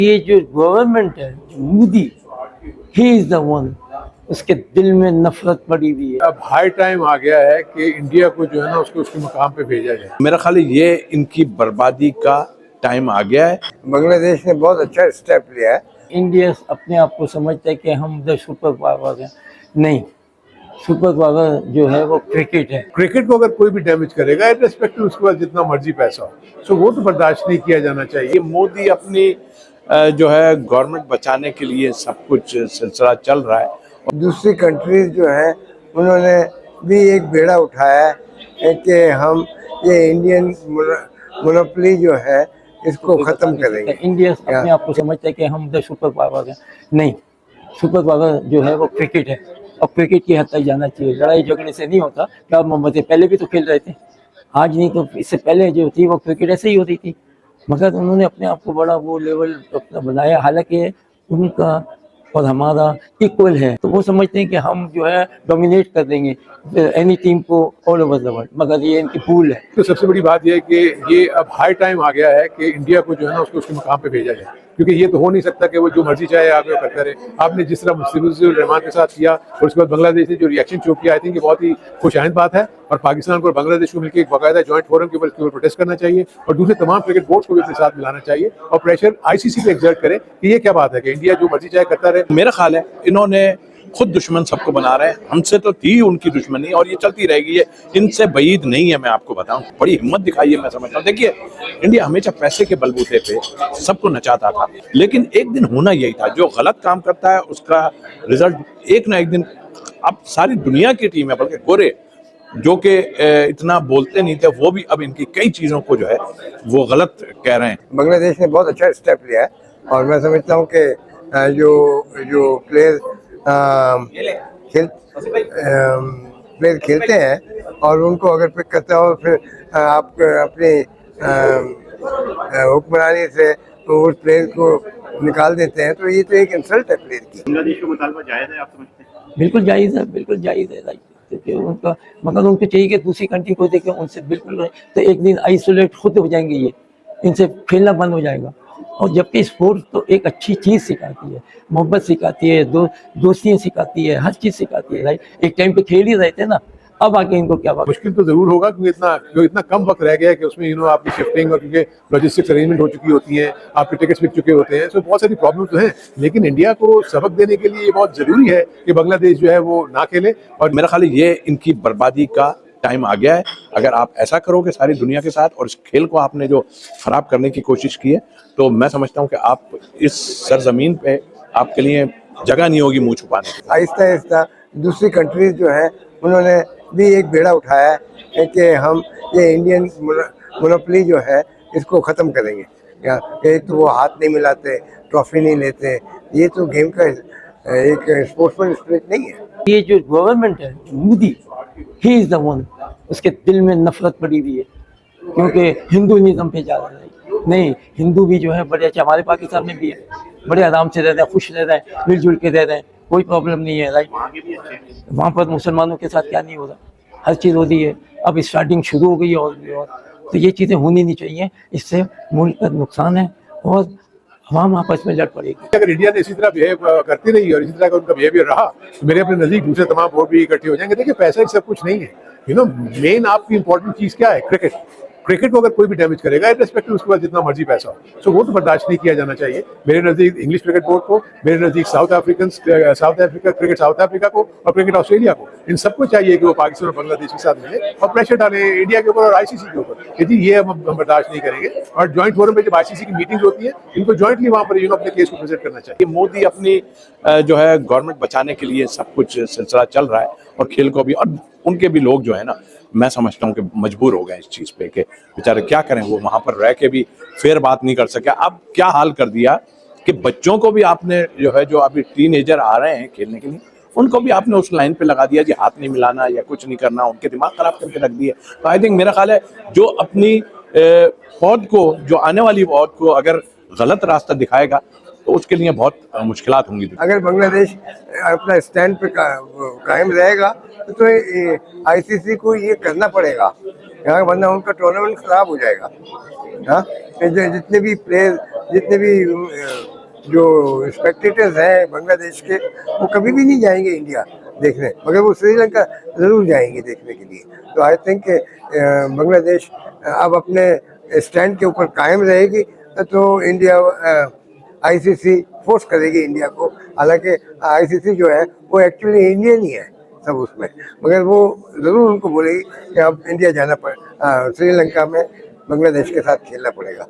ये जो गवर्नमेंट है Modi, he is the one, उसके दिल में नफरत पड़ी हुई है। अब हाई टाइम आ गया है कि इंडिया को जो है ना उसको उसके मुकाम पे भेजा जाए। मेरा ख्याल है ये इनकी बर्बादी का टाइम आ गया है। बांग्लादेश ने बहुत अच्छा स्टेप लिया है। इंडिया अपने आप को समझता है कि हम द सुपर पावर हैं। नहीं, सुपर पावर जो है वो क्रिकेट है। क्रिकेट को अगर कोई भी डैमेज करेगा इर्रेस्पेक्टिव उसके पास जितना मर्जी पैसा हो, सो वो तो बर्दाश्त नहीं किया जाना चाहिए। ये मोदी अपनी जो है गवर्नमेंट बचाने के लिए सब कुछ सिलसिला चल रहा है। दूसरी कंट्रीज जो है उन्होंने भी एक बेड़ा उठाया है कि हम ये इंडियन मोनोपोली जो है इसको खत्म करेंगे। इंडिया अपने आप को समझता है कि हम द सुपर पावर हैं। नहीं, सुपर पावर जो है वो क्रिकेट है और क्रिकेट की हद तक जाना चाहिए। लड़ाई झगड़े से नहीं होता। क्या मोहम्मद पहले भी तो खेल रहे थे, आज नहीं तो इससे पहले जो थी वो क्रिकेट ऐसे ही होती थी, मगर उन्होंने अपने आप को बड़ा वो लेवल अपना बनाया। हालांकि उनका और हमारा इक्वल है, तो वो समझते हैं कि हम जो है डोमिनेट कर देंगे एनी टीम को ऑल ओवर द वर्ल्ड, मगर ये इनकी भूल है। तो सबसे बड़ी बात यह है कि ये अब हाई टाइम आ गया है कि इंडिया को जो है ना उसको उसके मुकाम पे भेजा जाए, क्योंकि ये तो हो नहीं सकता कि वो जो मर्जी चाहे आगे करता रहे। आपने जिस तरह मुस्तफिजुर रहमान के साथ किया और उसके बाद बांग्लादेश ने जो रिएक्शन शो किया, आई थिंक ये बहुत ही खुशाइंद बात है। और पाकिस्तान को और बांग्लादेश को मिलकर एक बाकायदा जॉइंट फोरम के ऊपर प्रोटेस्ट करना चाहिए और दूसरे तमाम क्रिकेट बोर्ड्स को भी अपने साथ मिलाना चाहिए और प्रेशर आईसीसी पे एक्सर्ट करे कि ये क्या बात है कि इंडिया जो मर्जी चाहे करता रहे। मेरा ख्याल है इन्होंने खुद दुश्मन सबको बना रहे हैं। हमसे तो थी उनकी दुश्मनी और ये चलती रहेगी। ये इनसे बईद नहीं है। मैं आपको बताऊं, बड़ी हिम्मत दिखाई है। मैं समझता हूँ, देखिए इंडिया हमेशा पैसे के बलबूते पे सबको नचाता था, लेकिन एक दिन होना यही था। जो गलत काम करता है उसका रिजल्ट एक ना एक दिन, अब सारी दुनिया की टीम है, बल्कि गोरे जो कि इतना बोलते नहीं थे, वो भी अब इनकी कई चीजों को जो है वो गलत कह रहे हैं। बांग्लादेश ने बहुत अच्छा स्टेप लिया है और मैं समझता हूँ कि जो प्लेयर खेलते हैं और उनको अगर पिक करते हो फिर आप अपनी हुक्मरानी से उस प्लेयर को निकाल देते हैं, तो ये तो एक इंसल्ट है प्लेयर की। बांग्लादेश का मुतालबा जायज़ है, आप समझते हैं? बिल्कुल जायज़ है, बिल्कुल जायज़ है। क्योंकि उनका, मगर उनको चाहिए कि दूसरी कंट्री को देखें उनसे बिल्कुल, तो एक दिन आइसोलेट खुद हो जाएंगे, ये इनसे खेलना बंद हो जाएगा। और जबकि स्पोर्ट्स तो एक अच्छी चीज़ सिखाती है, मोहब्बत सिखाती है, दोस्तियाँ सिखाती है, हर चीज़ सिखाती है। राइट, एक टाइम पे खेल ही रहे थे ना, अब आके इनको क्या बात। मुश्किल तो जरूर होगा क्योंकि इतना कम वक्त रह गया है कि उसमें आपकी शिफ्टिंग और क्योंकि लॉजिस्टिक्स अरेंजमेंट हो चुकी होती हैं, आपके टिकट्स बिक चुके होते हैं, तो बहुत सारी प्रॉब्लम तो हैं। लेकिन इंडिया को सबक देने के लिए ये बहुत जरूरी है कि बांग्लादेश जो है वो ना खेले। और मेरा ख्याल है ये इनकी बर्बादी का टाइम आ गया है। अगर आप ऐसा करोगे सारी दुनिया के साथ और इस खेल को आपने जो खराब करने की कोशिश की है, तो मैं समझता हूँ कि आप इस सरजमीन पे आपके लिए जगह नहीं होगी मुंह छुपाने की। आहिस्ता आहिस्ता दूसरी कंट्रीज जो है उन्होंने भी एक बेड़ा उठाया है कि हम ये इंडियन मोनोपोली जो है इसको ख़त्म करेंगे। या एक तो वो हाथ नहीं मिलाते, ट्रॉफी नहीं लेते, ये तो गेम का एक स्पोर्ट्समैन स्पिरिट नहीं है। ये जो गवर्नमेंट है Modi, he is the one, उसके दिल में नफरत पड़ी हुई है, क्योंकि हिंदुइज्म पे जा रहा है। नहीं, हिंदू भी जो है बड़े अच्छे, हमारे पाकिस्तान में भी है, बड़े आराम से रह रहे हैं, खुश रह रहे हैं, मिलजुल के रह रहे हैं, कोई प्रॉब्लम नहीं है। राइट, वहाँ पर मुसलमानों के साथ क्या नहीं हो रहा, हर चीज़ हो रही है। अब स्टार्टिंग शुरू हो गई है और तो ये चीज़ें होनी नहीं चाहिए, इससे मुल्क का नुकसान है और हम आपस में लड़ पड़ेगी। अगर इंडिया ने इसी तरह बिहेव करती रही और इसी तरह का उनका बिहेवियर रहा, तो मेरे अपने नजदीक दूसरे तमाम बोर्ड भी इकट्ठे हो जाएंगे। देखिए पैसा ही सब कुछ नहीं है। मेन आपकी इंपॉर्टेंट चीज क्या है? क्रिकेट। क्रिकेट को अगर कोई भी डैमेज करेगा इर्रेस्पेक्टिव उसके पास जितना मर्जी पैसा हो, सो वो तो बर्दाश्त नहीं किया जाना चाहिए। मेरे नजदीक इंग्लिश क्रिकेट बोर्ड को, मेरे नजदीक साउथ अफ्रीका को और क्रिकेट ऑस्ट्रेलिया को, इन सबको चाहिए कि वो पाकिस्तान और बांग्लादेश के साथ मिले और प्रेशर डालें इंडिया के ऊपर और आईसीसी के ऊपर कि जी ये हम बर्दाश्त नहीं करेंगे। और ज्वाइंट फोरम में जब आईसीसी की मीटिंग होती है, इनको ज्वाइंटली वहाँ पर अपने केस को प्रेजेंट करना चाहिए। मोदी अपनी जो है गवर्नमेंट बचाने के लिए सब कुछ सिलसिला चल रहा है और खेल को भी, और उनके भी लोग जो है ना, मैं समझता हूँ कि मजबूर हो गए इस चीज़ पे कि बेचारे क्या करें। वो वहाँ पर रह के भी फेर बात नहीं कर सके। अब क्या हाल कर दिया कि बच्चों को भी आपने जो है, जो अभी टीनेजर आ रहे हैं खेलने के लिए, उनको भी आपने उस लाइन पे लगा दिया जी हाथ नहीं मिलाना या कुछ नहीं करना, उनके दिमाग खराब करके रख दिए। तो आई थिंक मेरा ख्याल है जो अपनी पौध को, जो आने वाली पौध को अगर गलत रास्ता दिखाएगा तो उसके लिए बहुत मुश्किलात होंगी। अगर बांग्लादेश अपना स्टैंड पे कायम रहेगा तो आईसीसी को ये करना पड़ेगा, वरना उनका टूर्नामेंट खराब हो जाएगा। हाँ, जितने भी प्लेयर, जितने भी जो स्पेक्टेटर्स हैं बांग्लादेश के, वो कभी भी नहीं जाएंगे इंडिया देखने, मगर वो श्रीलंका ज़रूर जाएंगे देखने के लिए। तो आई थिंक बांग्लादेश अब अपने स्टैंड के ऊपर कायम रहेगी, तो इंडिया आईसीसी फोर्स करेगी इंडिया को। हालांकि आईसीसी जो है वो एक्चुअली इंडियन ही है सब उसमें, मगर वो ज़रूर उनको बोलेगी कि अब इंडिया जाना श्रीलंका में बांग्लादेश के साथ खेलना पड़ेगा।